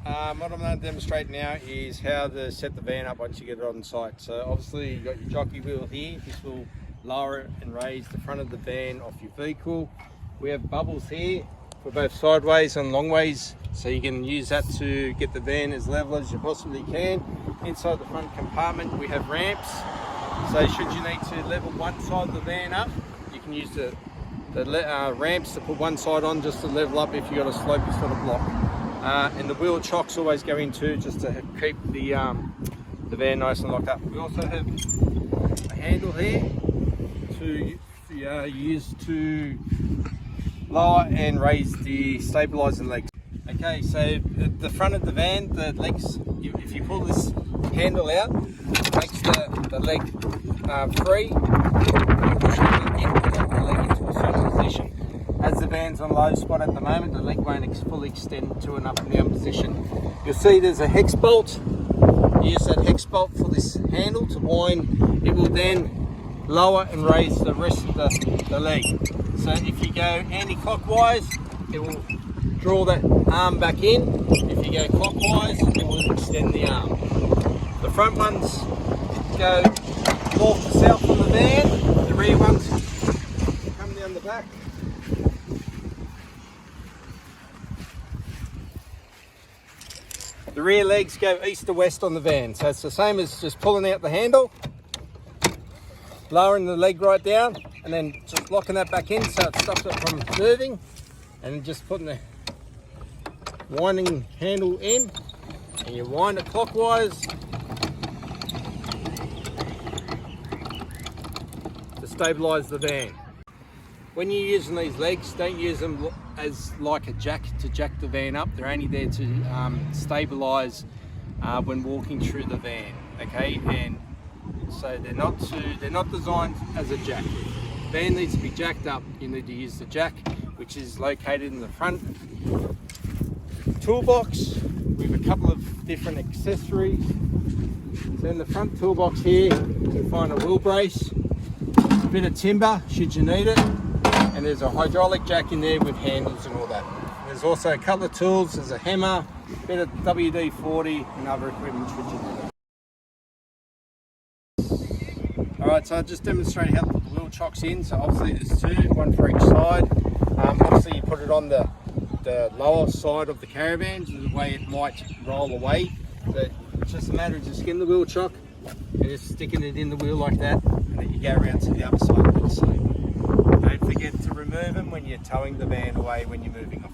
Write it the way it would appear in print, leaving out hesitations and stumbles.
What I'm going to demonstrate now is how to set the van up once you get it on site. So obviously you've got your jockey wheel here. This will lower and raise the front of the van off your vehicle. We have bubbles here for both sideways and long ways, so you can use that to get the van as level as you possibly can. Inside the front compartment we have ramps, so should you need to level one side of the van up, you can use the ramps to put one side on just to level up if you've got a slopey sort of block. And the wheel chocks always go in too, just to keep the van nice and locked up. We also have a handle here to use to lower and raise the stabiliser legs. Okay, so at the front of the van, the legs, if you pull this handle out, it makes the leg free. You push the leg into a certain position. As the van's on low spot at the moment, the leg won't fully extend to an up and down position. You'll see there's a hex bolt. Use that hex bolt for this handle to wind. It will then lower and raise the rest of the leg. So if you go anti-clockwise, it will draw that arm back in. If you go clockwise, it will extend the arm. The front ones go north to south on the van. The rear ones come down the back. The rear legs go east to west on the van. So it's the same as just pulling out the handle, lowering the leg right down, and then just locking that back in so it stops it from moving, and just putting the winding handle in, and you wind it clockwise to stabilise the van. When you're using these legs, don't use them as like a jack to jack the van up. They're only there to stabilise when walking through the van, okay? And so they're not designed as a jack. If the van needs to be jacked up, you need to use the jack, which is located in the front toolbox with a couple of different accessories. So in the front toolbox here, you'll find a wheel brace, a bit of timber should you need it, and there's a hydraulic jack in there with handles and all that. There's also a couple of tools. There's a hammer, a bit of WD-40 and other equipment should you need it. Alright, so I'll just demonstrate how to put the wheel chocks in. So obviously there's two, one for each side. Obviously you put it on the lower side of the caravan, so the way it might roll away. But it's just a matter of just getting the wheel chock and just sticking it in the wheel like that, and then you go around to the other side and do the same. Don't forget to remove them when you're towing the van away when you're moving off.